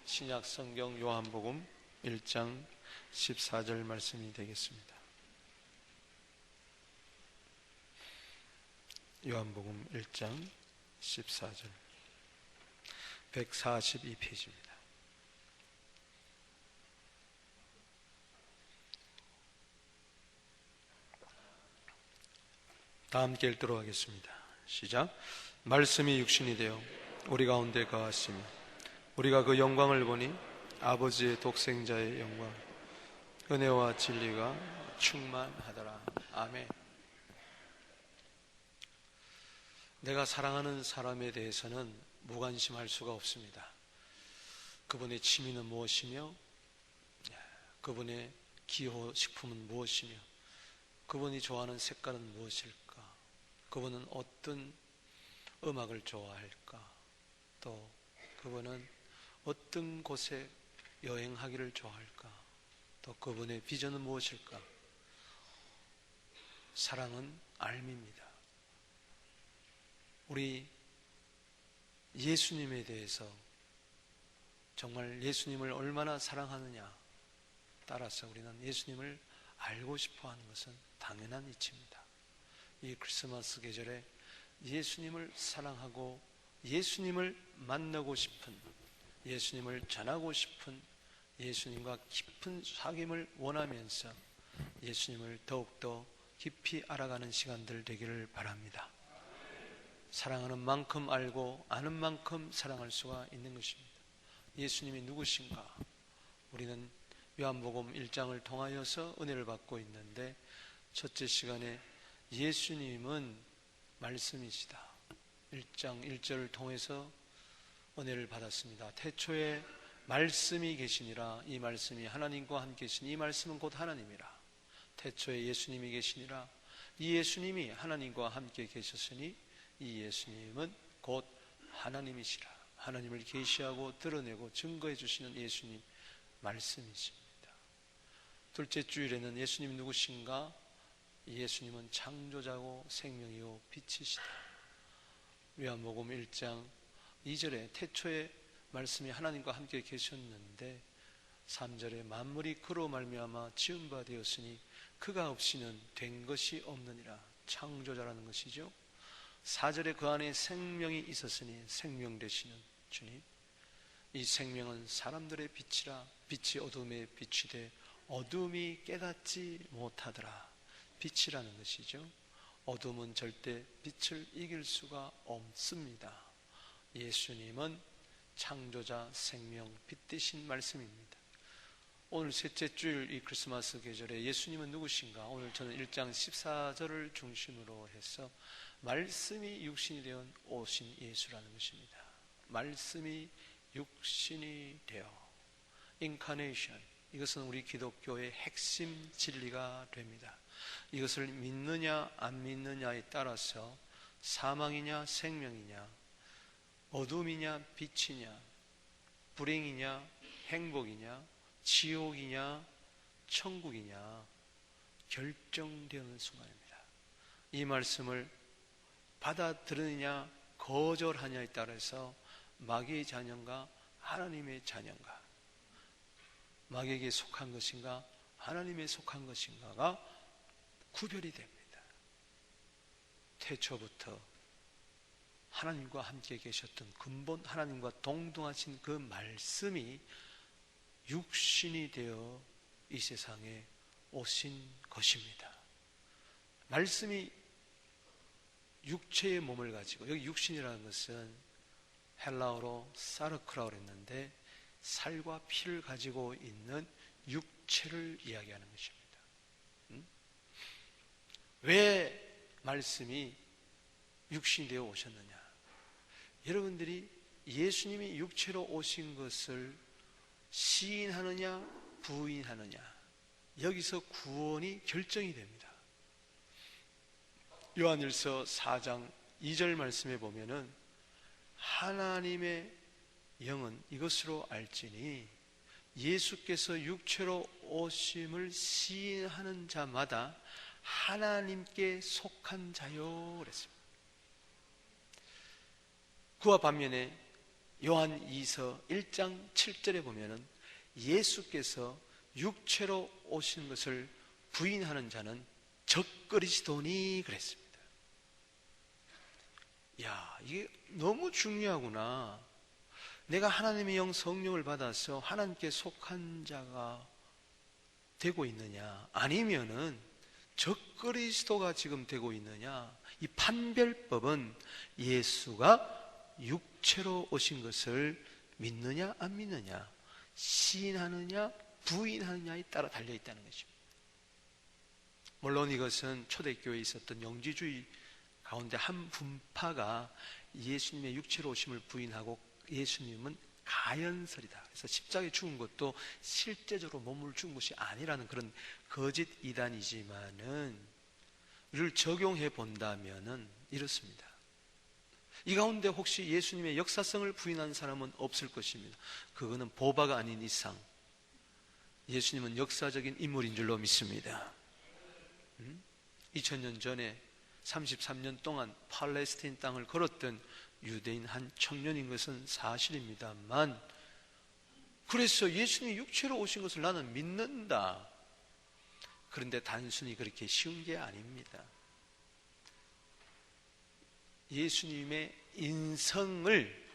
신약 성경 요한복음 1장 14절 말씀이 되겠습니다. 요한복음 1장 14절 142페이지입니다. 다 함께 읽도록 하겠습니다. 시작. 말씀이 육신이 되어 우리 가운데 거하시며 우리가 그 영광을 보니 아버지의 독생자의 영광, 은혜와 진리가 충만하더라. 아멘. 내가 사랑하는 사람에 대해서는 무관심할 수가 없습니다. 그분의 취미는 무엇이며, 그분의 기호식품은 무엇이며, 그분이 좋아하는 색깔은 무엇일까, 그분은 어떤 음악을 좋아할까, 또 그분은 어떤 곳에 여행하기를 좋아할까, 또 그분의 비전은 무엇일까. 사랑은 알미입니다. 우리 예수님에 대해서 정말 예수님을 얼마나 사랑하느냐 따라서 우리는 예수님을 알고 싶어 하는 것은 당연한 이치입니다. 이 크리스마스 계절에 예수님을 사랑하고 예수님을 만나고 싶은, 예수님을 전하고 싶은, 예수님과 깊은 사귐을 원하면서 예수님을 더욱더 깊이 알아가는 시간들 되기를 바랍니다. 사랑하는 만큼 알고 아는 만큼 사랑할 수가 있는 것입니다. 예수님이 누구신가? 우리는 요한복음 1장을 통하여서 은혜를 받고 있는데, 첫째 시간에 예수님은 말씀이시다. 1장 1절을 통해서 은혜를 받았습니다. 태초에 말씀이 계시니라. 이 말씀이 하나님과 함께 계시니 이 말씀은 곧 하나님이라. 태초에 예수님이 계시니라. 이 예수님이 하나님과 함께 계셨으니 이 예수님은 곧 하나님이시라. 하나님을 계시하고 드러내고 증거해 주시는 예수님 말씀이십니다. 둘째 주일에는 예수님이 누구신가? 예수님은 창조자고 생명이요 빛이시다. 요한복음 1장 2절에 태초에 말씀이 하나님과 함께 계셨는데, 3절에 만물이 그로 말미암아 지은 바 되었으니 그가 없이는 된 것이 없느니라. 창조자라는 것이죠. 4절에 그 안에 생명이 있었으니 생명 되시는 주님, 이 생명은 사람들의 빛이라. 빛이 어둠에 빛이 돼 어둠이 깨닫지 못하더라. 빛이라는 것이죠. 어둠은 절대 빛을 이길 수가 없습니다. 예수님은 창조자, 생명, 빛 되신 말씀입니다. 오늘 셋째 주일 이 크리스마스 계절에 예수님은 누구신가? 오늘 저는 1장 14절을 중심으로 해서 말씀이 육신이 되어 오신 예수라는 것입니다. 말씀이 육신이 되어, 인카네이션, 이것은 우리 기독교의 핵심 진리가 됩니다. 이것을 믿느냐 안 믿느냐에 따라서 사망이냐 생명이냐, 어둠이냐 빛이냐, 불행이냐 행복이냐, 지옥이냐 천국이냐 결정되는 순간입니다. 이 말씀을 받아들이느냐 거절하냐에 따라서 마귀의 자녀인가 하나님의 자녀인가, 마귀에게 속한 것인가 하나님에 속한 것인가가 구별이 됩니다. 태초부터 하나님과 함께 계셨던 근본 하나님과 동등하신 그 말씀이 육신이 되어 이 세상에 오신 것입니다. 말씀이 육체의 몸을 가지고, 여기 육신이라는 것은 헬라어로 사르크라고 했는데 살과 피를 가지고 있는 육체를 이야기하는 것입니다. 왜 말씀이 육신이 되어 오셨느냐? 여러분들이 예수님이 육체로 오신 것을 시인하느냐 부인하느냐, 여기서 구원이 결정이 됩니다. 요한일서 4장 2절 말씀에 보면은 하나님의 영은 이것으로 알지니 예수께서 육체로 오심을 시인하는 자마다 하나님께 속한 자요 그랬습니다. 그와 반면에 요한 2서 1장 7절에 보면은 예수께서 육체로 오신 것을 부인하는 자는 적그리스도니 그랬습니다. 야, 이게 너무 중요하구나. 내가 하나님의 영 성령을 받아서 하나님께 속한 자가 되고 있느냐, 아니면은 적그리스도가 지금 되고 있느냐. 이 판별법은 예수가 육체로 오신 것을 믿느냐 안 믿느냐, 시인하느냐 부인하느냐에 따라 달려있다는 것입니다. 물론 이것은 초대교회에 있었던 영지주의 가운데 한 분파가 예수님의 육체로 오심을 부인하고 예수님은 가연설이다, 그래서 십자가에 죽은 것도 실제적으로 몸을 죽은 것이 아니라는 그런 거짓 이단이지만은 이를 적용해 본다면은 이렇습니다. 이 가운데 혹시 예수님의 역사성을 부인한 사람은 없을 것입니다. 그거는 보바가 아닌 이상 예수님은 역사적인 인물인 줄로 믿습니다. 2000년 전에 33년 동안 팔레스타인 땅을 걸었던 유대인 한 청년인 것은 사실입니다만, 그래서 예수님이 육체로 오신 것을 나는 믿는다. 그런데 단순히 그렇게 쉬운 게 아닙니다. 예수님의 인성을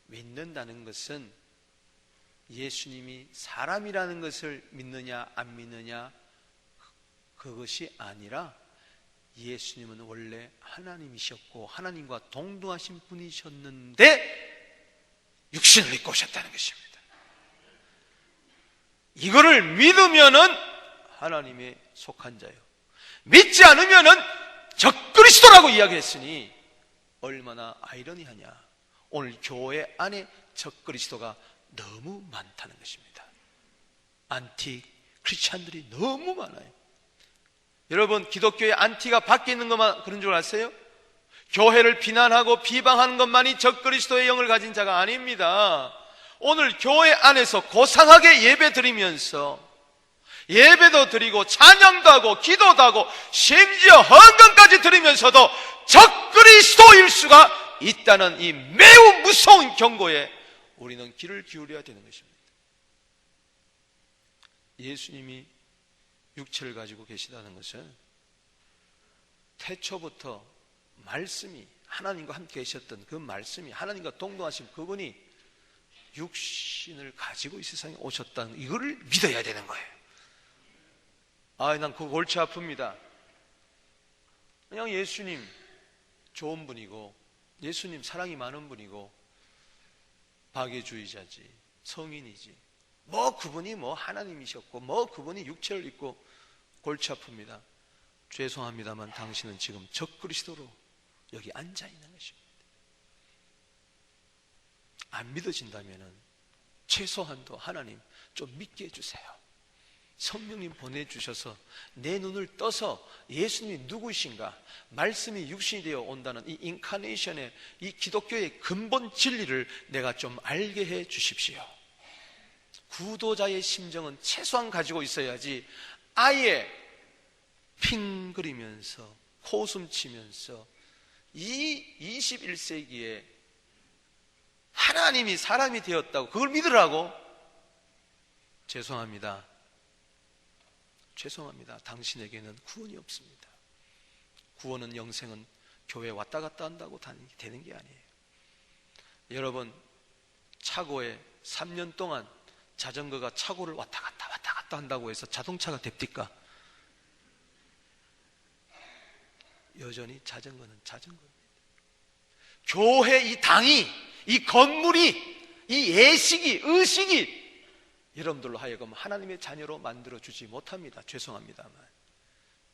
믿는다는 것은 예수님이 사람이라는 것을 믿느냐 안 믿느냐 그것이 아니라 예수님은 원래 하나님이셨고 하나님과 동등하신 분이셨는데 육신을 입고 오셨다는 것입니다. 이거를 믿으면은 하나님의 속한 자요, 믿지 않으면은 적그리스도라고 이야기했으니 얼마나 아이러니하냐. 오늘 교회 안에 적그리스도가 너무 많다는 것입니다. 안티 크리스찬들이 너무 많아요. 여러분, 기독교의 안티가 밖에 있는 것만 그런 줄 아세요? 교회를 비난하고 비방하는 것만이 적그리스도의 영을 가진 자가 아닙니다. 오늘 교회 안에서 고상하게 예배 드리면서 예배도 드리고 찬양도 하고 기도도 하고 심지어 헌금까지 드리면서도 적그리스도일 수가 있다는 이 매우 무서운 경고에 우리는 귀를 기울여야 되는 것입니다. 예수님이 육체를 가지고 계시다는 것은 태초부터 말씀이 하나님과 함께 계셨던 그 말씀이 하나님과 동등하신 그분이 육신을 가지고 이 세상에 오셨다는 이거를 믿어야 되는 거예요. 아, 난 그거 골치 아픕니다. 그냥 예수님 좋은 분이고 예수님 사랑이 많은 분이고 박애주의자지, 성인이지, 뭐 그분이 뭐 하나님이셨고 뭐 그분이 육체를 입고 골치 아픕니다. 죄송합니다만 당신은 지금 적그리스도로 여기 앉아 있는 것입니다. 안 믿어진다면은 최소한도 하나님 좀 믿게 해주세요. 성령님 보내주셔서 내 눈을 떠서 예수님이 누구신가, 말씀이 육신이 되어 온다는 이 인카네이션의 이 기독교의 근본 진리를 내가 좀 알게 해 주십시오. 구도자의 심정은 최소한 가지고 있어야지 아예 핑그리면서 코웃음 치면서 이 21세기에 하나님이 사람이 되었다고 그걸 믿으라고? 죄송합니다. 당신에게는 구원이 없습니다. 구원은, 영생은 교회 왔다 갔다 한다고 되는 게 아니에요. 여러분, 차고에 3년 동안 자전거가 차고를 왔다 갔다 한다고 해서 자동차가 됩니까? 여전히 자전거는 자전거입니다. 교회 이 당이, 이 건물이, 이 예식이, 의식이 여러분들로 하여금 하나님의 자녀로 만들어주지 못합니다. 죄송합니다만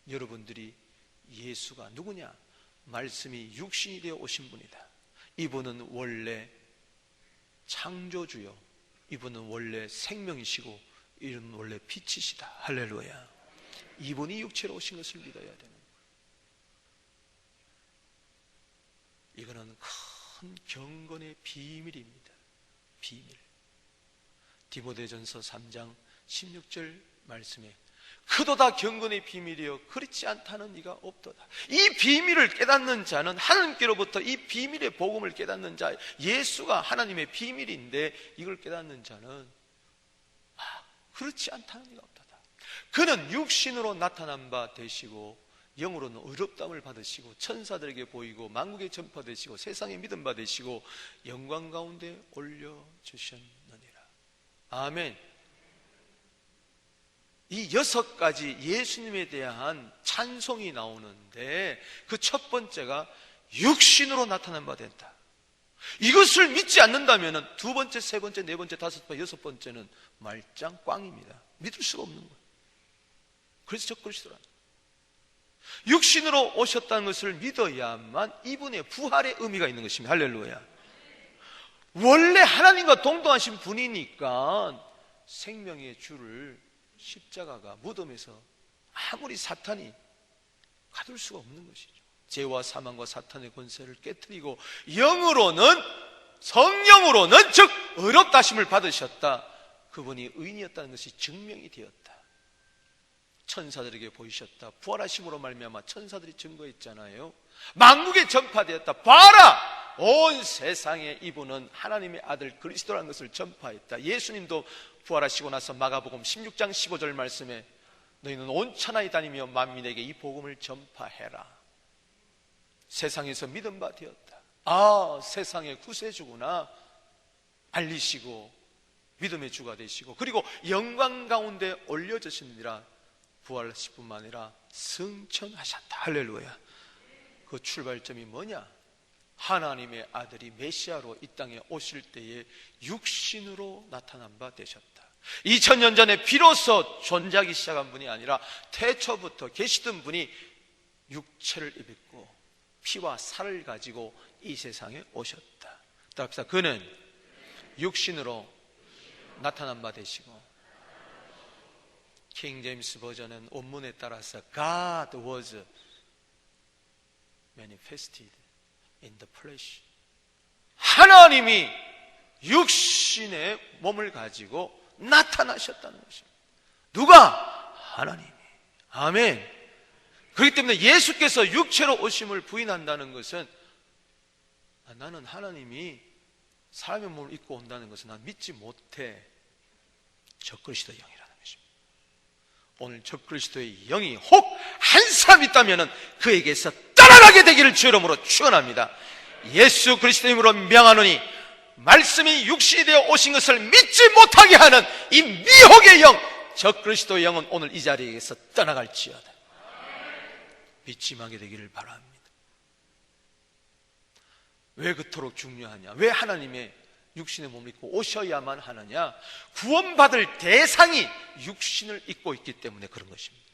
여러분들이 예수가 누구냐? 말씀이 육신이 되어 오신 분이다. 이분은 원래 창조주요, 이분은 원래 생명이시고 이분은 원래 빛이시다. 할렐루야. 이분이 육체로 오신 것을 믿어야 되는 거예요. 이거는 큰 경건의 비밀입니다. 비밀. 디모데전서 3장 16절 말씀에 그도다 경건의 비밀이여 그렇지 않다는 이가 없도다. 이 비밀을 깨닫는 자는, 하나님께로부터 이 비밀의 복음을 깨닫는 자, 예수가 하나님의 비밀인데 이걸 깨닫는 자는 그렇지 않다는 이가 없도다. 그는 육신으로 나타난 바 되시고 영으로는 의롭다함을 받으시고 천사들에게 보이고 만국에 전파되시고 세상에 믿음 받으시고 영광 가운데 올려주셨느니라. 아멘. 이 6가지 예수님에 대한 찬송이 나오는데 그 첫 번째가 육신으로 나타난 바 된다. 이것을 믿지 않는다면 두 번째, 세 번째, 네 번째, 다섯 번째, 여섯 번째는 말짱 꽝입니다. 믿을 수가 없는 거예요. 그래서 적그리스도라는 거예요. 육신으로 오셨다는 것을 믿어야만 이분의 부활의 의미가 있는 것입니다. 할렐루야. 원래 하나님과 동등하신 분이니까 생명의 주를 십자가가 무덤에서 아무리 사탄이 가둘 수가 없는 것이죠. 죄와 사망과 사탄의 권세를 깨트리고 영으로는, 성령으로는 즉 의롭다 하심을 받으셨다. 그분이 의인이었다는 것이 증명이 되었다. 천사들에게 보이셨다. 부활하심으로 말미암아 천사들이 증거했잖아요. 만국에 전파되었다. 봐라! 온 세상에 이분은 하나님의 아들 그리스도라는 것을 전파했다. 예수님도 부활하시고 나서 마가복음 16장 15절 말씀에 너희는 온 천하에 다니며 만민에게 이 복음을 전파해라. 세상에서 믿음 바 되었다. 아, 세상의 구세주구나 알리시고 믿음의 주가 되시고 그리고 영광 가운데 올려주시느니라. 부활하실 뿐만 아니라 승천하셨다. 할렐루야. 그 출발점이 뭐냐? 하나님의 아들이 메시아로 이 땅에 오실 때에 육신으로 나타난 바 되셨다. 2000년 전에 비로소 존재하기 시작한 분이 아니라 태초부터 계시던 분이 육체를 입고 피와 살을 가지고 이 세상에 오셨다. 따라합시다. 그는 육신으로 나타난 바 되시고, 킹 제임스 버전은 원문에 따라서 God was manifested in the flesh. 하나님이 육신의 몸을 가지고 나타나셨다는 것입니다. 누가? 하나님이. 아멘. 그렇기 때문에 예수께서 육체로 오심을 부인한다는 것은 나는 하나님이 사람의 몸을 입고 온다는 것은 난 믿지 못해. 적그리스도의 영이라는 것입니다. 오늘 적그리스도의 영이 혹 한 사람 있다면 그에게서 떠나가게 되기를 주 이름으로 축원합니다. 예수 그리스도의 이름으로 명하노니 말씀이 육신이 되어 오신 것을 믿지 못하게 하는 이 미혹의 영, 적그리스도의 영은 오늘 이 자리에서 떠나갈지어다. 믿지 말게 되기를 바랍니다. 왜 그토록 중요하냐? 왜 하나님의 육신의 몸을 입고 오셔야만 하느냐? 구원받을 대상이 육신을 입고 있기 때문에 그런 것입니다.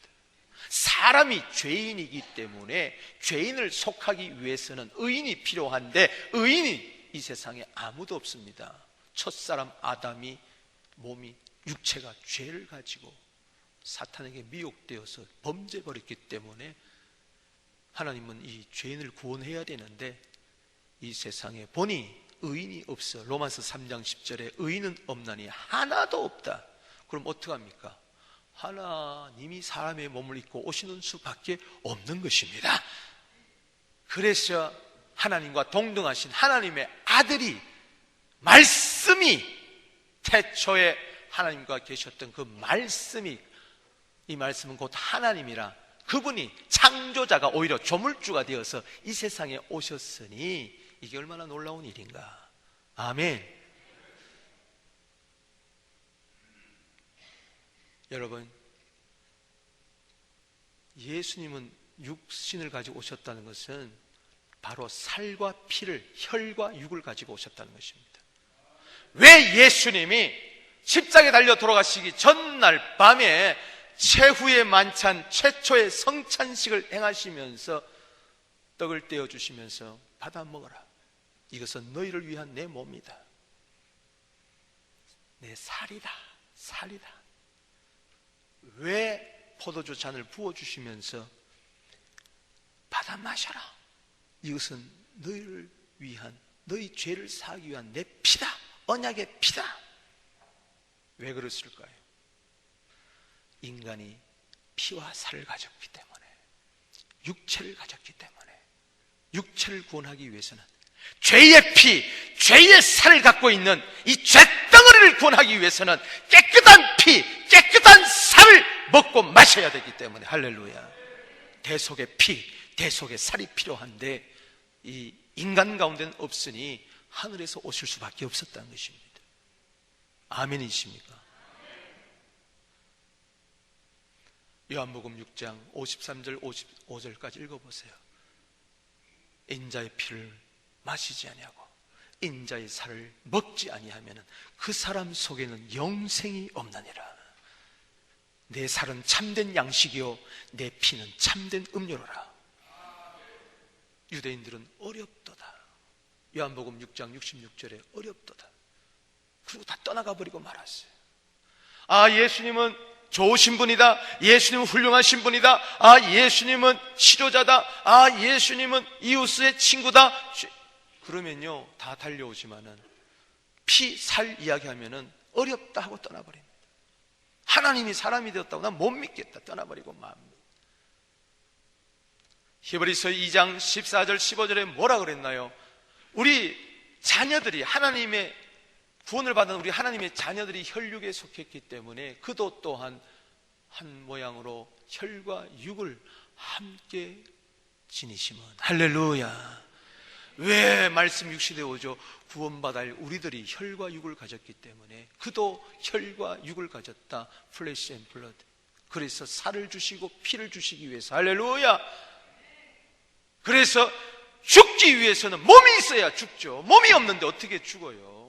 사람이 죄인이기 때문에 죄인을 속하기 위해서는 의인이 필요한데 의인이 이 세상에 아무도 없습니다. 첫사람 아담이 몸이 육체가 죄를 가지고 사탄에게 미혹되어서 범죄버렸기 때문에 하나님은 이 죄인을 구원해야 되는데 이 세상에 보니 의인이 없어. 로마서 3장 10절에 의인은 없나니 하나도 없다. 그럼 어떡합니까? 하나님이 사람의 몸을 입고 오시는 수밖에 없는 것입니다. 그래서 하나님과 동등하신 하나님의 아들이, 말씀이, 태초에 하나님과 계셨던 그 말씀이, 이 말씀은 곧 하나님이라, 그분이 창조자가 오히려 조물주가 되어서 이 세상에 오셨으니 이게 얼마나 놀라운 일인가. 아멘. 여러분, 예수님은 육신을 가지고 오셨다는 것은 바로 살과 피를, 혈과 육을 가지고 오셨다는 것입니다. 왜 예수님이 십자가에 달려 돌아가시기 전날 밤에 최후의 만찬, 최초의 성찬식을 행하시면서 떡을 떼어주시면서 받아 먹어라. 이것은 너희를 위한 내 몸이다. 내 살이다. 살이다. 왜 포도주 잔을 부어주시면서 받아 마셔라. 이것은 너희를 위한, 너희 죄를 사하기 위한 내 피다. 언약의 피다. 왜 그랬을까요? 인간이 피와 살을 가졌기 때문에, 육체를 가졌기 때문에, 육체를 구원하기 위해서는 죄의 피, 죄의 살을 갖고 있는 이 죄덩어리를 구원하기 위해서는 깨끗한 피, 깨끗한 살을 먹고 마셔야 되기 때문에, 할렐루야. 대속의 피, 대속의 살이 필요한데 이 인간 가운데는 없으니 하늘에서 오실 수밖에 없었다는 것입니다. 아멘이십니까? 요한복음 6장 53절 55절까지 읽어보세요. 인자의 피를 마시지 아니하고 인자의 살을 먹지 아니하면 그 사람 속에는 영생이 없느니라. 내 살은 참된 양식이요 내 피는 참된 음료로라. 유대인들은 어렵도다. 요한복음 6장 66절에 어렵도다. 그리고 다 떠나가 버리고 말았어요. 아, 예수님은 좋으신 분이다. 예수님은 훌륭하신 분이다. 아, 예수님은 치료자다. 아, 예수님은 이웃의 친구다. 그러면요 다 달려오지만은 피, 살 이야기하면은 어렵다 하고 떠나버립니다. 하나님이 사람이 되었다고 난 못 믿겠다 떠나버리고 맙니다. 히브리서 2장 14절 15절에 뭐라 그랬나요? 우리 자녀들이 하나님의 구원을 받은 우리 하나님의 자녀들이 혈육에 속했기 때문에 그도 또한 한 모양으로 혈과 육을 함께 지니심은, 할렐루야. 왜 말씀 육신에 오죠? 구원받을 우리들이 혈과 육을 가졌기 때문에 그도 혈과 육을 가졌다. 플래시 앤 블러드. 그래서 살을 주시고 피를 주시기 위해서, 할렐루야. 그래서 죽기 위해서는 몸이 있어야 죽죠. 몸이 없는데 어떻게 죽어요?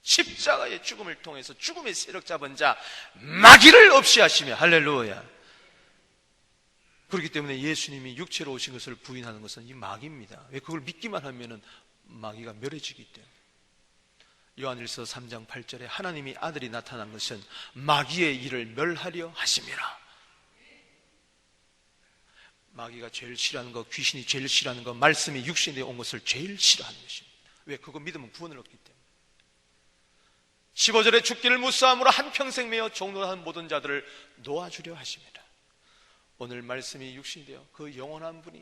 십자가의 죽음을 통해서 죽음의 세력 잡은 자 마귀를 없이 하시며, 할렐루야. 그렇기 때문에 예수님이 육체로 오신 것을 부인하는 것은 이 마귀입니다. 왜? 그걸 믿기만 하면은 마귀가 멸해지기 때문에. 요한일서 3장 8절에 하나님이 아들이 나타난 것은 마귀의 일을 멸하려 하심이라. 마귀가 제일 싫어하는 거, 귀신이 제일 싫어하는 거, 말씀이 육신에 온 것을 제일 싫어하는 것입니다. 왜? 그거 믿으면 구원을 얻기 때문에. 15절에 죽기를 무사함으로 한평생 매어 종노하는 모든 자들을 놓아주려 하십니다. 오늘 말씀이 육신이 되어 그 영원한 분이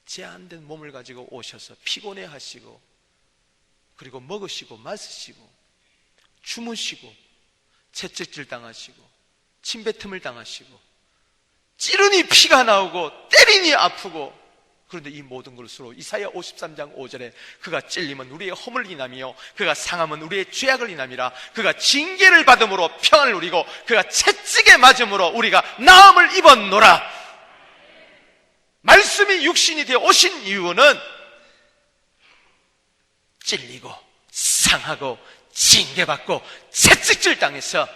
제한된 몸을 가지고 오셔서 피곤해 하시고, 그리고 먹으시고 마시시고 주무시고 채찍질 당하시고 침뱉음을 당하시고 찌르니 피가 나오고 때리니 아프고, 그런데 이 모든 것으로 이사야 53장 5절에 그가 찔림은 우리의 허물을 인하며 그가 상함은 우리의 죄악을 인함이라. 그가 징계를 받음으로 평안을 누리고 그가 채찍에 맞음으로 우리가 나음을 입었노라. 말씀이 육신이 되어 오신 이유는 찔리고 상하고 징계받고 채찍질 당해서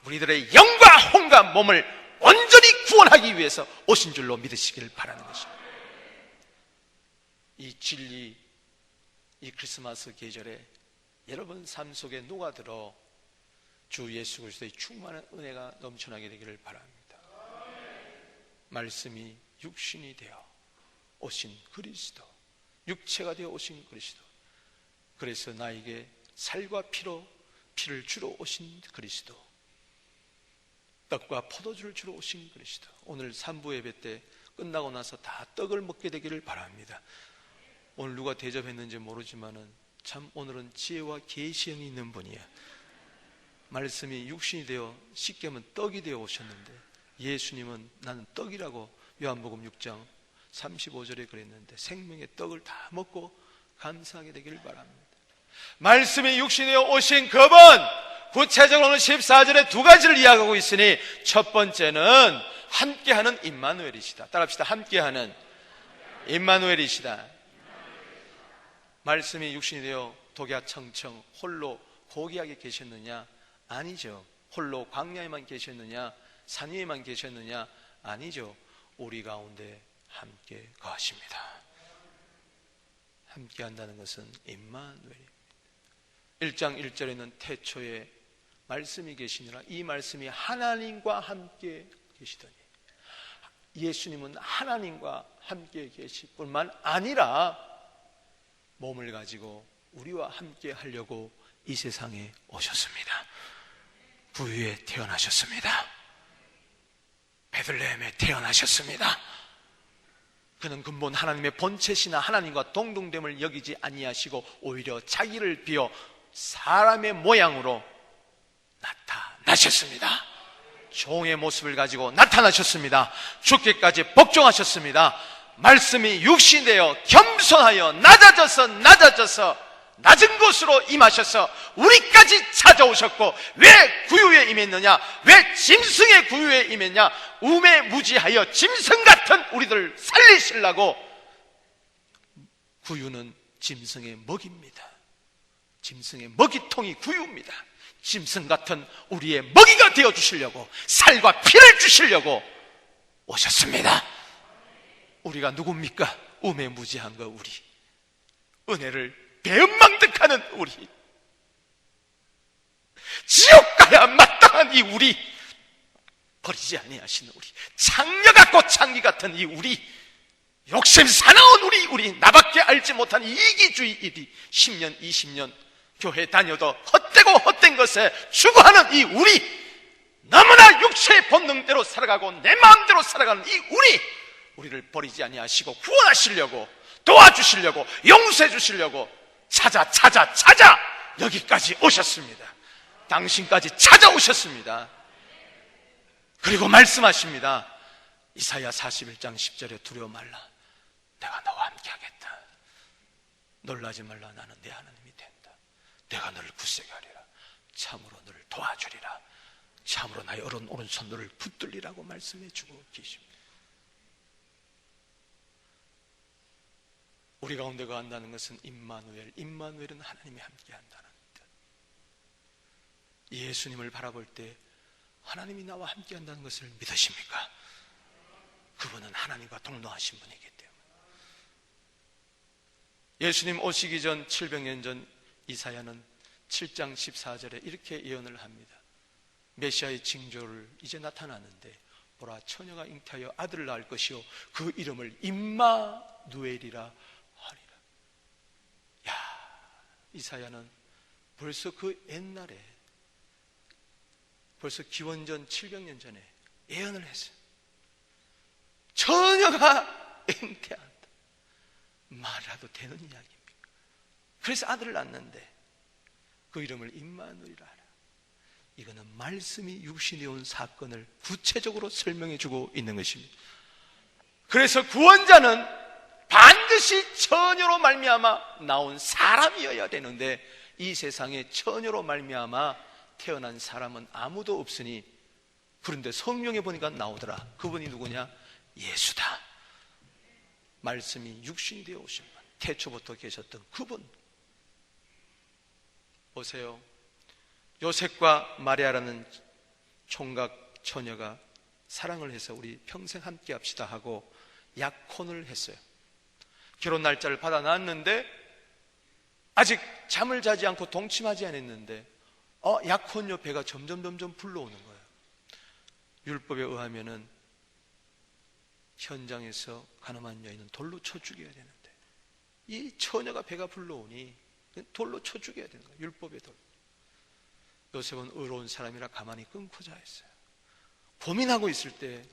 우리들의 영과 혼과 몸을 온전히 구원하기 위해서 오신 줄로 믿으시기를 바라는 것입니다. 이 진리, 이 크리스마스 계절에 여러분 삶 속에 녹아들어 주 예수 그리스도의 충만한 은혜가 넘쳐나게 되기를 바랍니다. 말씀이 육신이 되어 오신 그리스도, 육체가 되어 오신 그리스도, 그래서 나에게 살과 피를 주러 오신 그리스도, 떡과 포도주를 주러 오신 그리스도. 오늘 3부 예배 때 끝나고 나서 다 떡을 먹게 되기를 바랍니다. 오늘 누가 대접했는지 모르지만은 참 오늘은 지혜와 계시형이 있는 분이야. 말씀이 육신이 되어 쉽게 하면 떡이 되어 오셨는데, 예수님은 나는 떡이라고 요한복음 6장 35절에 그랬는데 생명의 떡을 다 먹고 감사하게 되기를 바랍니다. 말씀이 육신이 되어 오신 그분, 구체적으로는 14절에 두 가지를 이야기하고 있으니 첫 번째는 함께하는 임마누엘이시다. 따라합시다. 함께하는 임마누엘이시다. 말씀이 육신이 되어 독야청청 홀로 고귀하게 계셨느냐? 아니죠. 홀로 광야에만 계셨느냐? 산 위에만 계셨느냐? 아니죠. 우리 가운데 함께 거하십니다. 함께 한다는 것은 임마누엘입니다. 1장 1절에는 태초에 말씀이 계시니라. 이 말씀이 하나님과 함께 계시더니, 예수님은 하나님과 함께 계실 뿐만 아니라 몸을 가지고 우리와 함께 하려고 이 세상에 오셨습니다. 부유에 태어나셨습니다. 베들레헴에 태어나셨습니다. 그는 근본 하나님의 본체시나 하나님과 동등됨을 여기지 아니하시고 오히려 자기를 비워 사람의 모양으로 나타나셨습니다. 종의 모습을 가지고 나타나셨습니다. 죽기까지 복종하셨습니다. 말씀이 육신이 되어 겸손하여 낮아져서 낮은 곳으로 임하셔서 우리까지 찾아오셨고, 왜 구유에 임했느냐? 왜 짐승의 구유에 임했냐? 우매무지하여 짐승 같은 우리들 살리시려고. 구유는 짐승의 먹입니다. 짐승의 먹이통이 구유입니다. 짐승 같은 우리의 먹이가 되어주시려고, 살과 피를 주시려고 오셨습니다. 우리가 누굽니까? 우매무지한 거 우리, 은혜를 배은망덕하는 우리, 지옥 가야 마땅한 이 우리, 버리지 아니하시는 우리, 창녀 같고 창기 같은 이 우리, 욕심 사나운 우리 나밖에 알지 못한 이기주의이리 10년 20년 교회 다녀도 헛되고 헛된 것에 추구하는 이 우리, 너무나 육체의 본능대로 살아가고 내 마음대로 살아가는 이 우리를 버리지 아니하시고 구원하시려고, 도와주시려고, 용서해 주시려고 찾아 여기까지 오셨습니다. 당신까지 찾아오셨습니다. 그리고 말씀하십니다. 이사야 41장 10절에 두려워 말라, 내가 너와 함께 하겠다. 놀라지 말라, 나는 내 하나님이 된다. 내가 너를 굳세게 하리라. 참으로 너를 도와주리라. 참으로 나의 오른손 너를 붙들리라고 말씀해 주고 계십니다. 우리 가운데 거한다는 것은 임마누엘, 임마누엘은 하나님이 함께 한다는 뜻. 예수님을 바라볼 때 하나님이 나와 함께 한다는 것을 믿으십니까? 그분은 하나님과 동등하신 분이기 때문에. 예수님 오시기 전 700년 전 이사야는 7장 14절에 이렇게 예언을 합니다. 메시아의 징조를 이제 나타나는데, 보라, 처녀가 잉태하여 아들을 낳을 것이요 그 이름을 임마누엘이라 하리라. 야, 이사야는 벌써 그 옛날에, 벌써 기원전 700년 전에 예언을 했어요. 처녀가 잉태한다. 말이라도 되는 이야기입니까? 그래서 아들을 낳는데 그 이름을 임마누엘이라 하라. 이거는 말씀이 육신이 온 사건을 구체적으로 설명해 주고 있는 것입니다. 그래서 구원자는 반드시 처녀로 말미암아 나온 사람이어야 되는데, 이 세상에 처녀로 말미암아 태어난 사람은 아무도 없으니, 그런데 성경에 보니까 나오더라. 그분이 누구냐? 예수다. 말씀이 육신이 되어 오신 분, 태초부터 계셨던 그분. 보세요. 요셉과 마리아라는 총각 처녀가 사랑을 해서 우리 평생 함께 합시다 하고 약혼을 했어요. 결혼 날짜를 받아 놨는데 아직 잠을 자지 않고 동침하지 않았는데 약혼녀 배가 점점 불러오는 거예요. 율법에 의하면은 현장에서 가늠한 여인은 돌로 쳐 죽여야 되는데, 이 처녀가 배가 불러오니 돌로 쳐 죽여야 되는 거예요. 율법의 돌. 요셉은 의로운 사람이라 가만히 끊고자 했어요. 고민하고 있을 때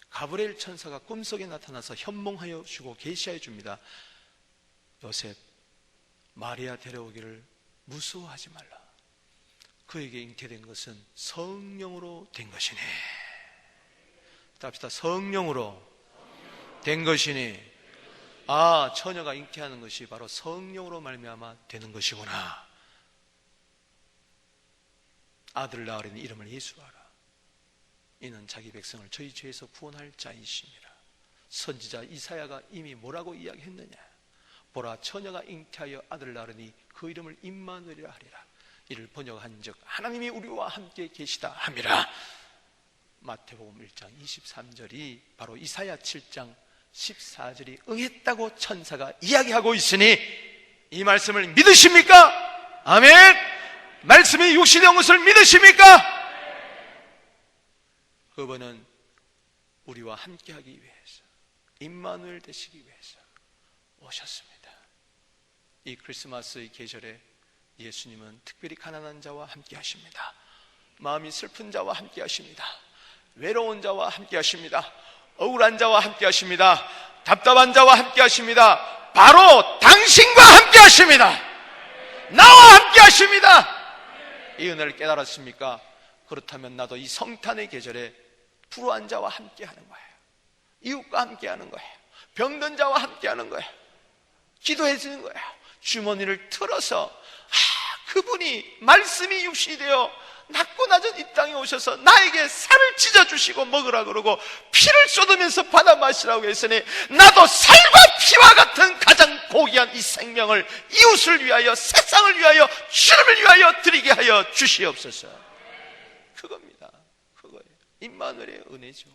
가브리엘 천사가 꿈속에 나타나서 현몽하여 주고 계시하여 줍니다. 요셉, 마리아 데려오기를 무서워하지 말라. 그에게 잉태된 것은 성령으로 된 것이니. 답시다. 성령으로 된 것이니. 아, 처녀가 잉태하는 것이 바로 성령으로 말미암아 되는 것이구나. 아들을 낳으려니 이름을 예수하라. 이는 자기 백성을 저희 죄에서 구원할 자이심이라. 선지자 이사야가 이미 뭐라고 이야기했느냐? 보라, 처녀가 잉태하여 아들을 낳으니 그 이름을 임마누엘이라 하리라. 이를 번역한즉 하나님이 우리와 함께 계시다 함이라. 마태복음 1장 23절이 바로 이사야 7장 14절이 응했다고 천사가 이야기하고 있으니, 이 말씀을 믿으십니까? 아멘. 말씀이 육신이 온 것을 믿으십니까? 그분은 우리와 함께하기 위해서, 임마누엘 되시기 위해서 오셨습니다. 이 크리스마스의 계절에 예수님은 특별히 가난한 자와 함께 하십니다. 마음이 슬픈 자와 함께 하십니다. 외로운 자와 함께 하십니다. 억울한 자와 함께 하십니다. 답답한 자와 함께 하십니다. 바로 당신과 함께 하십니다. 나와 함께 하십니다. 이 은혜를 깨달았습니까? 그렇다면 나도 이 성탄의 계절에 불우한 자와 함께 하는 거예요. 이웃과 함께 하는 거예요. 병든 자와 함께 하는 거예요. 기도해 주는 거예요. 주머니를 틀어서 그분이 말씀이 육신이 되어 낮고 낮은 이 땅에 오셔서 나에게 살을 찢어주시고 먹으라 그러고 피를 쏟으면서 받아 마시라고 했으니 나도 살과 피와 같은 가장 고귀한 이 생명을 이웃을 위하여, 세상을 위하여, 주님을 위하여 드리게 하여 주시옵소서. 그겁니다. 그거예요. 임마누엘의 은혜죠.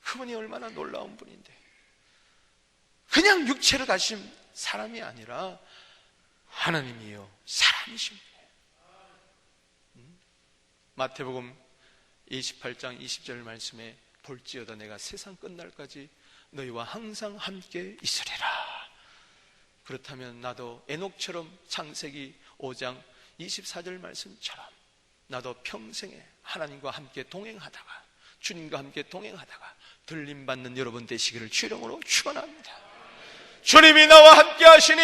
그분이 얼마나 놀라운 분인데, 그냥 육체를 가진 사람이 아니라 하나님이요 사람이십니다. 마태복음 28장 20절 말씀에 볼지어다 내가 세상 끝날까지 너희와 항상 함께 있으리라. 그렇다면 나도 에녹처럼 창세기 5장 24절 말씀처럼 나도 평생에 하나님과 함께 동행하다가, 주님과 함께 동행하다가 들림받는 여러분 되시기를 주님으로 축원합니다. 주님이 나와 함께 하시니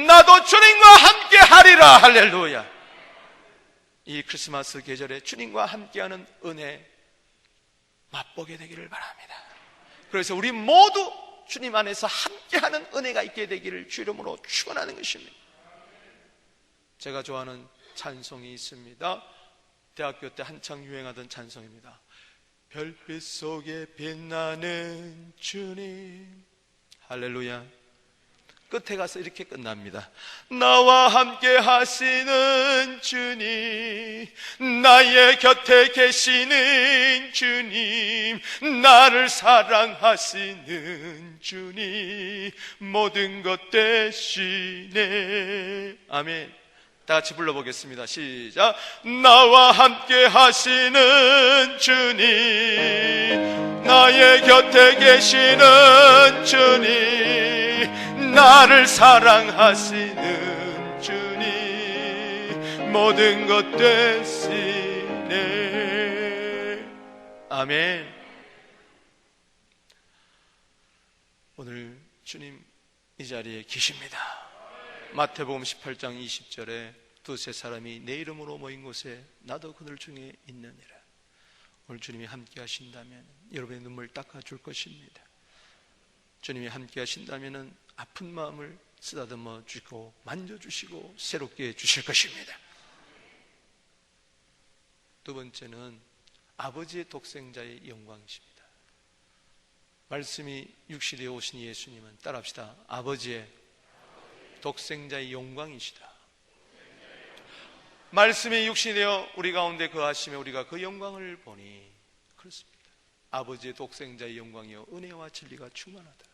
나도 주님과 함께 하리라. 할렐루야. 이 크리스마스 계절에 주님과 함께하는 은혜 맛보게 되기를 바랍니다. 그래서 우리 모두 주님 안에서 함께하는 은혜가 있게 되기를 주 이름으로 축원하는 것입니다. 제가 좋아하는 찬송이 있습니다. 대학교 때 한창 유행하던 찬송입니다. 별빛 속에 빛나는 주님. 할렐루야. 끝에 가서 이렇게 끝납니다. 나와 함께 하시는 주님, 나의 곁에 계시는 주님, 나를 사랑하시는 주님, 모든 것 되시네. 아멘. 다 같이 불러보겠습니다. 시작. 나와 함께 하시는 주님, 나의 곁에 계시는 주님, 나를 사랑하시는 주님, 모든 것 되시네. 아멘. 오늘 주님 이 자리에 계십니다. 마태복음 18장 20절에 두세 사람이 내 이름으로 모인 곳에 나도 그들 중에 있느니라. 오늘 주님이 함께 하신다면 여러분의 눈물 닦아줄 것입니다. 주님이 함께 하신다면 아픈 마음을 쓰다듬어 주시고 만져주시고 새롭게 해주실 것입니다. 두 번째는 아버지의 독생자의 영광이십니다. 말씀이 육신에 오신 예수님은, 따라합시다, 아버지의 독생자의 영광이시다. 말씀이 육신이 되어 우리 가운데 거하시며 우리가 그 영광을 보니, 그렇습니다. 아버지의 독생자의 영광이요 은혜와 진리가 충만하다.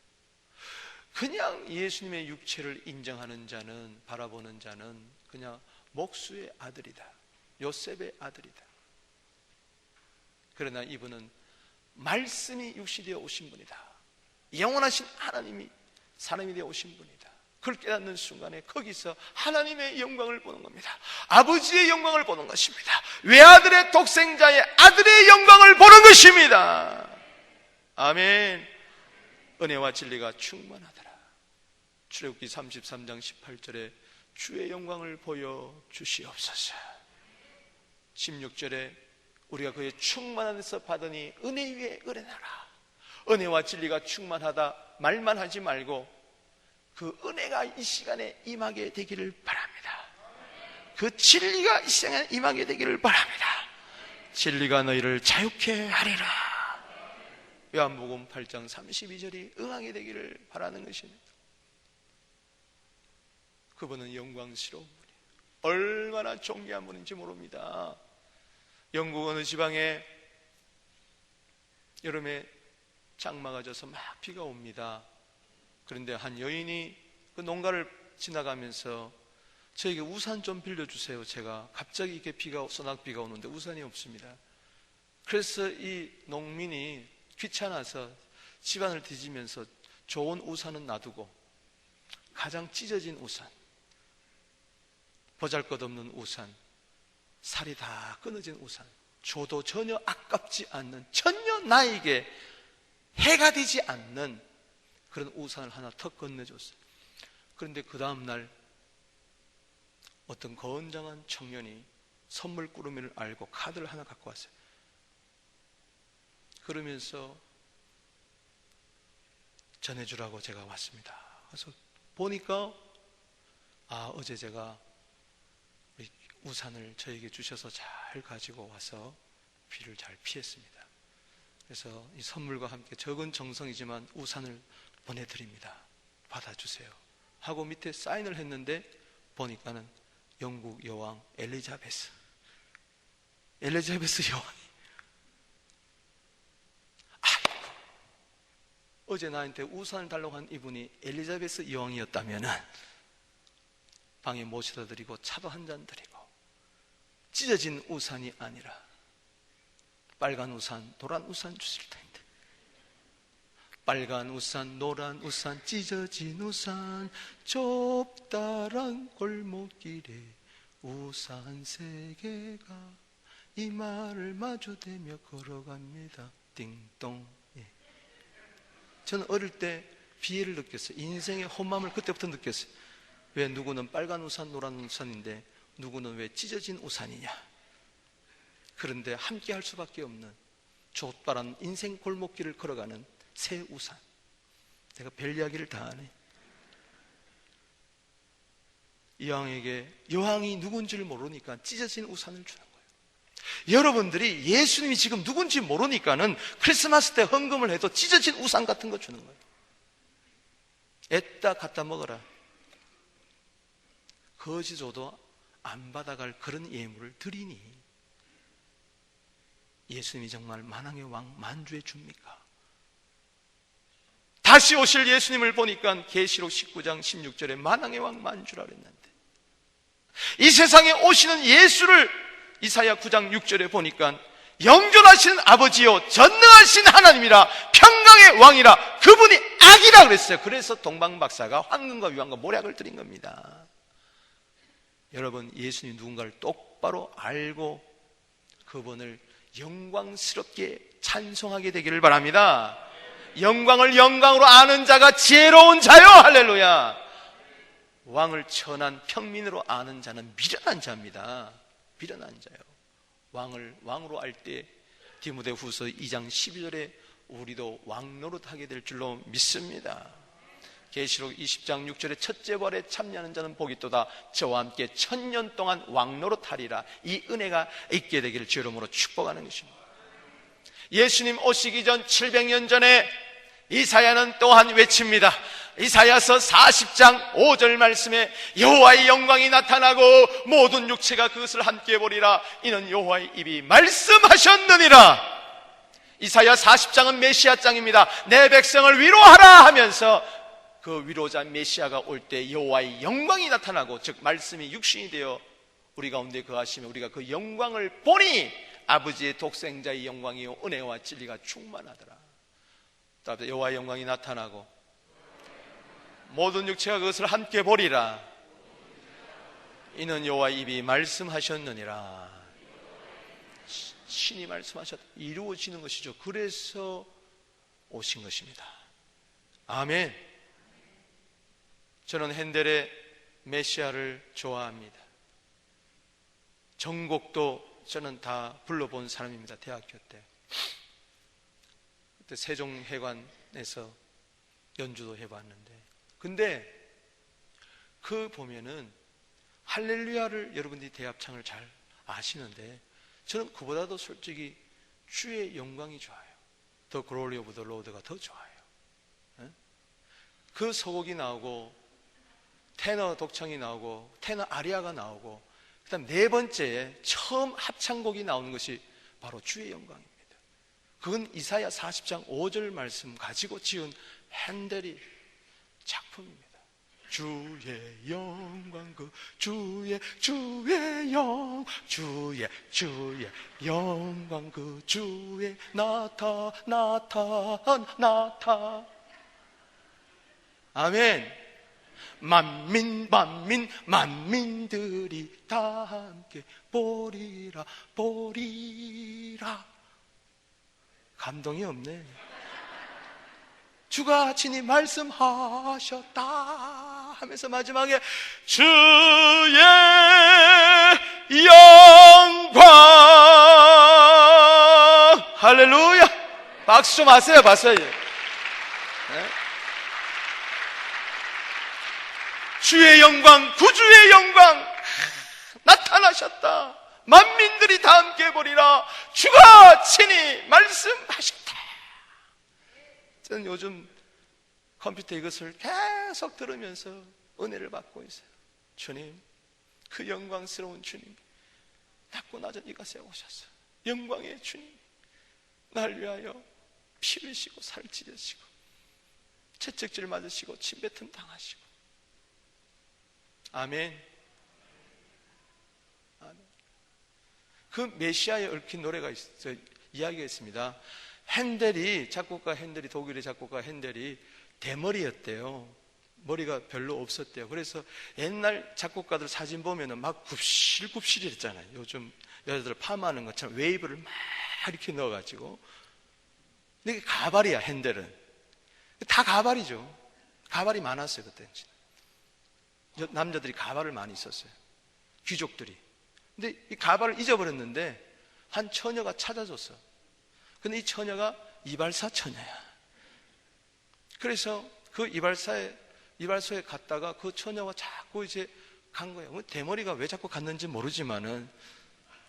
그냥 예수님의 육체를 인정하는 자는, 바라보는 자는 그냥 목수의 아들이다, 요셉의 아들이다. 그러나 이분은 말씀이 육신이 되어 오신 분이다. 영원하신 하나님이 사람이 되어 오신 분이다. 그걸 깨닫는 순간에 거기서 하나님의 영광을 보는 겁니다. 아버지의 영광을 보는 것입니다. 외아들의 독생자의 아들의 영광을 보는 것입니다. 아멘. 은혜와 진리가 충만하더라. 출애굽기 33장 18절에 주의 영광을 보여 주시옵소서. 16절에 우리가 그의 충만한 데서 받으니 은혜 위에 은혜나라. 은혜와 진리가 충만하다 말만 하지 말고 그 은혜가 이 시간에 임하게 되기를 바랍니다. 그 진리가 이 시간에 임하게 되기를 바랍니다. 진리가 너희를 자유케 하리라. 요한복음 8장 32절이 응하게 되기를 바라는 것입니다. 그분은 영광스러운 분이에요. 얼마나 존귀한 분인지 모릅니다. 영국 어느 지방에 여름에 장마가 져서 막 비가 옵니다. 그런데 한 여인이 그 농가를 지나가면서 저에게 우산 좀 빌려주세요. 제가 갑자기 이렇게 소낙비가 오는데 우산이 없습니다. 그래서 이 농민이 귀찮아서 집안을 뒤지면서 좋은 우산은 놔두고 가장 찢어진 우산, 보잘것없는 우산, 살이 다 끊어진 우산, 줘도 전혀 아깝지 않는, 전혀 나에게 해가 되지 않는 그런 우산을 하나 턱 건네줬어요. 그런데 그 다음날 어떤 건장한 청년이 선물 꾸러미를 알고 카드를 하나 갖고 왔어요. 그러면서 전해주라고 제가 왔습니다. 그래서 보니까 어제 제가 우산을 저에게 주셔서 잘 가지고 와서 비를 잘 피했습니다. 그래서 이 선물과 함께 적은 정성이지만 우산을 보내드립니다. 받아주세요 하고 밑에 사인을 했는데 보니까는 영국 여왕 엘리자베스 여왕이, 아이고, 어제 나한테 우산을 달라고 한 이분이 엘리자베스 여왕이었다면 방에 모셔다 드리고 차도 한 잔 드리고, 찢어진 우산이 아니라 빨간 우산, 노란 우산 주실 텐데, 빨간 우산, 노란 우산, 찢어진 우산, 좁다란 골목길에 우산 세 개가 이마를 마주대며 걸어갑니다. 띵동. 예. 저는 어릴 때 비애를 느꼈어요. 인생의 험함을 그때부터 느꼈어요. 왜 누구는 빨간 우산, 노란 우산인데 누구는 왜 찢어진 우산이냐. 그런데 함께 할 수밖에 없는 좁다란 인생 골목길을 걸어가는 새 우산. 내가 별 이야기를 다 하네. 여왕이 누군지를 모르니까 찢어진 우산을 주는 거예요. 여러분들이 예수님이 지금 누군지 모르니까는 크리스마스 때 헌금을 해도 찢어진 우산 같은 거 주는 거예요. 애따 갖다 먹어라. 거지 줘도 안 받아갈 그런 예물을 드리니 예수님이 정말 만왕의 왕 만주해 줍니까? 다시 오실 예수님을 보니까 계시록 19장 16절에 만왕의 왕 만주라 그랬는데, 이 세상에 오시는 예수를 이사야 9장 6절에 보니까 영존하신 아버지요 전능하신 하나님이라 평강의 왕이라 그분이 악이라 그랬어요. 그래서 동방박사가 황금과 위황과 모략을 드린 겁니다. 여러분, 예수님 누군가를 똑바로 알고 그분을 영광스럽게 찬송하게 되기를 바랍니다. 영광을 영광으로 아는 자가 지혜로운 자요. 할렐루야. 왕을 천한 평민으로 아는 자는 미련한 자입니다. 미련한 자요. 왕을 왕으로 알 때 디모데후서 2장 12절에 우리도 왕 노릇하게 될 줄로 믿습니다. 계시록 20장 6절에 첫째 벌에 참여하는 자는 복이 있도다. 저와 함께 1000년 동안 왕 노릇하리라. 이 은혜가 있게 되기를 주 이름으로 축복하는 것입니다. 예수님 오시기 전 700년 전에 이사야는 또한 외칩니다. 이사야서 40장 5절 말씀에 여호와의 영광이 나타나고 모든 육체가 그것을 함께 보리라. 이는 여호와의 입이 말씀하셨느니라. 이사야 40장은 메시아장입니다. 내 백성을 위로하라 하면서 그 위로자 메시아가 올 때 여호와의 영광이 나타나고, 즉 말씀이 육신이 되어 우리 가운데 거하시며 우리가 그 영광을 보니 아버지의 독생자의 영광이요 은혜와 진리가 충만하더라. 여호와의 영광이 나타나고 모든 육체가 그것을 함께 보리라. 이는 여호와의 입이 말씀하셨느니라. 신이 말씀하셨다. 이루어지는 것이죠. 그래서 오신 것입니다. 아멘. 저는 핸델의 메시아를 좋아합니다. 전곡도 저는 다 불러본 사람입니다. 대학교 때. 그때 세종회관에서 연주도 해봤는데, 근데 그 보면은 할렐루야를 여러분들이 대합창을 잘 아시는데, 저는 그보다도 솔직히 주의 영광이 좋아요. The Glory of the Lord가 더 좋아요. 그 서곡이 나오고 테너 독창이 나오고 테너 아리아가 나오고, 그 다음 네 번째에 처음 합창곡이 나오는 것이 바로 주의 영광입니다. 그건 이사야 40장 5절 말씀 가지고 지은 핸델이 작품입니다. 주의 영광, 그 주의 영광, 그 주의 나타. 아멘. 만민들이 다 함께 보리라 보리라. 감동이 없네. 주가 친히 말씀하셨다 하면서 마지막에 주의 영광. 할렐루야. 박수 좀 하세요. 박수. 네? 주의 영광, 구주의 영광 나타나셨다. 만민들이 다 함께 보리라. 주가 친히 말씀하셨다. 저는 요즘 컴퓨터 이것을 계속 들으면서 은혜를 받고 있어요. 주님, 그 영광스러운 주님, 낮고 낮은 이곳에 오셔서 영광의 주님, 날 위하여 피 흘리시고 살 찢으시고 채찍질 맞으시고 침뱉음 당하시고. 아멘. 아멘. 그 메시아에 얽힌 노래가 있어요. 이야기가 있습니다. 작곡가 핸델이, 독일의 작곡가 핸델이 대머리였대요. 머리가 별로 없었대요. 그래서 옛날 작곡가들 사진 보면은 막 굽실굽실했잖아요. 요즘 여자들 파마하는 것처럼 웨이브를 막 이렇게 넣어가지고. 근데 이게 가발이야, 핸델은. 다 가발이죠. 가발이 많았어요, 그때. 남자들이 가발을 많이 썼어요. 귀족들이. 근데 이 가발을 잊어버렸는데 한 처녀가 찾아줬어. 근데 이 처녀가 이발사 처녀야. 그래서 그 이발소에 갔다가 그 처녀가 자꾸 이제 간 거예요. 대머리가 왜 자꾸 갔는지 모르지만은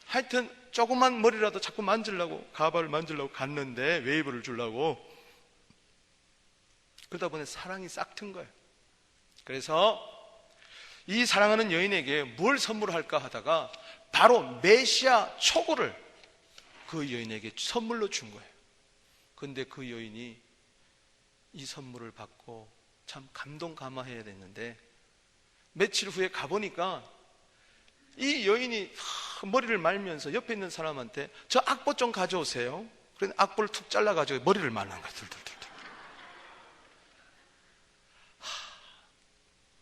하여튼 조그만 머리라도 자꾸 만지려고, 가발을 만지려고 갔는데, 웨이브를 주려고. 그러다 보니 사랑이 싹 튼 거예요. 그래서 이 사랑하는 여인에게 뭘 선물할까 하다가 바로 메시아 초고를 그 여인에게 선물로 준 거예요. 근데 그 여인이 이 선물을 받고 참 감동감화해야 됐는데, 며칠 후에 가보니까 이 여인이 머리를 말면서 옆에 있는 사람한테 저 악보 좀 가져오세요. 그래서 악보를 툭 잘라가지고 머리를 말는 거야.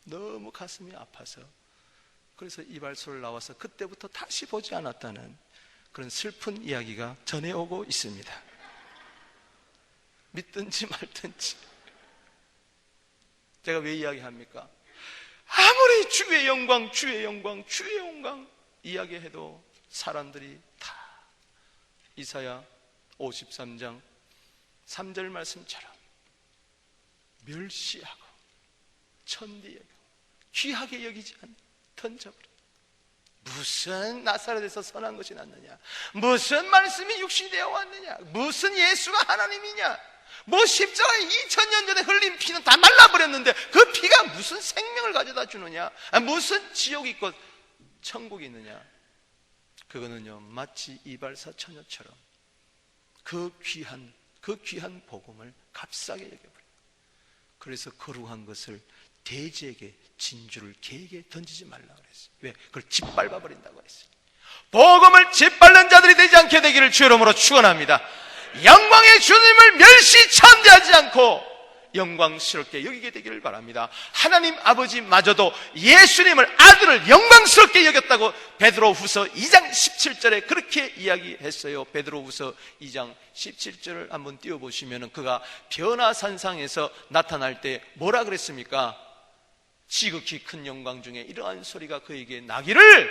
너무 가슴이 아파서, 그래서 이발소를 나와서 그때부터 다시 보지 않았다는 그런 슬픈 이야기가 전해오고 있습니다. 믿든지 말든지. 제가 왜 이야기합니까? 아무리 주의 영광, 주의 영광, 주의 영광 이야기해도 사람들이 다 이사야 53장 3절 말씀처럼 멸시하고 천대하고 귀하게 여기지 않는 던져버려. 무슨 나사렛에서 선한 것이 났느냐, 무슨 말씀이 육신이 되어 왔느냐, 무슨 예수가 하나님이냐, 뭐 십자가에 2000년 전에 흘린 피는 다 말라버렸는데 그 피가 무슨 생명을 가져다 주느냐, 무슨 지옥이 있고 천국이 있느냐. 그거는요, 마치 이발사 처녀처럼 그 귀한 복음을 값싸게 여겨버려요. 그래서 거룩한 것을 돼지에게, 진주를 개에게 던지지 말라고 그랬어요. 왜? 그걸 짓밟아 버린다고 했어요. 복음을 짓밟는 자들이 되지 않게 되기를 주 이름으로 축원합니다. 영광의 주님을 멸시 천대하지 않고 영광스럽게 여기게 되기를 바랍니다. 하나님 아버지마저도 예수님을, 아들을 영광스럽게 여겼다고 베드로후서 2장 17절에 그렇게 이야기했어요. 베드로후서 2장 17절을 한번 띄워보시면 그가 변화산상에서 나타날 때 뭐라 그랬습니까? 지극히 큰 영광 중에 이러한 소리가 그에게 나기를,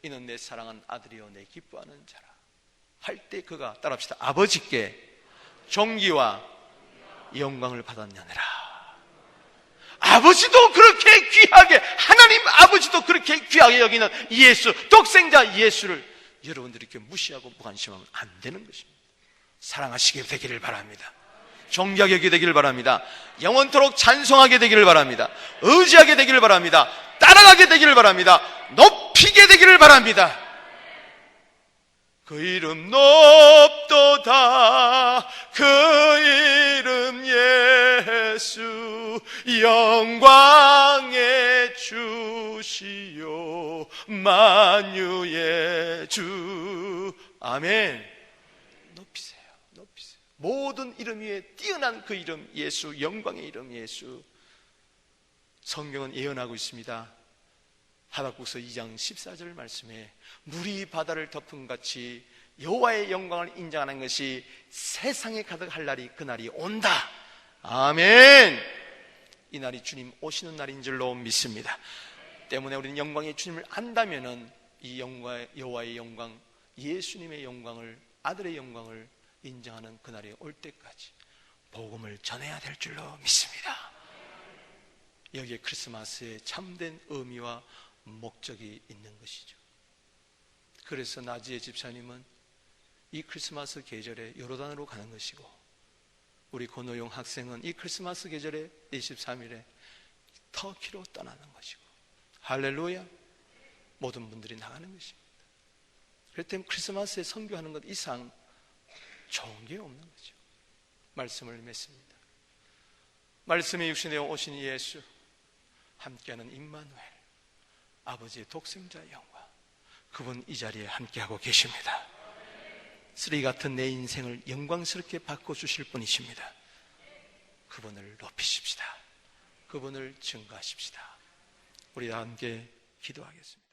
이는 내 사랑한 아들이요 내 기뻐하는 자라 할 때 그가, 따라합시다, 아버지께 존귀와 영광을 받았느니라. 아버지도 그렇게 귀하게, 하나님 아버지도 그렇게 귀하게 여기는 예수, 독생자 예수를 여러분들이 이렇게 무시하고 무관심하면 안 되는 것입니다. 사랑하시게 되기를 바랍니다. 존귀하게 여기게 되기를 바랍니다. 영원토록 찬송하게 되기를 바랍니다. 의지하게 되기를 바랍니다. 따라가게 되기를 바랍니다. 높이게 되기를 바랍니다. 그 이름 높도다, 그 이름 예수, 영광의 주시요 만유의 주. 아멘. 높이세요, 높이세요. 모든 이름 위에 뛰어난 그 이름 예수, 영광의 이름 예수. 성경은 예언하고 있습니다. 하박국서 2장 14절 말씀에 물이 바다를 덮은 같이 여호와의 영광을 인정하는 것이 세상에 가득할 날이 그날이 온다. 아멘. 이 날이 주님 오시는 날인 줄로 믿습니다. 때문에 우리는 영광의 주님을 안다면은 이 여호와의 영광, 예수님의 영광을, 아들의 영광을 인정하는 그날이 올 때까지 복음을 전해야 될 줄로 믿습니다. 여기에 크리스마스의 참된 의미와 목적이 있는 것이죠. 그래서 나지의 집사님은 이 크리스마스 계절에 요르단으로 가는 것이고, 우리 고노용 학생은 이 크리스마스 계절에 23일에 터키로 떠나는 것이고, 할렐루야, 모든 분들이 나가는 것입니다. 그렇기 때문에 크리스마스에 선교하는 것 이상 좋은 게 없는 거죠. 말씀을 맺습니다. 말씀의 육신에 오신 예수, 함께하는 임마누엘, 아버지의 독생자의 영광, 그분 이 자리에 함께하고 계십니다. 쓰레기 같은 내 인생을 영광스럽게 바꿔주실 분이십니다. 그분을 높이십시다. 그분을 증거하십시다. 우리 다 함께 기도하겠습니다.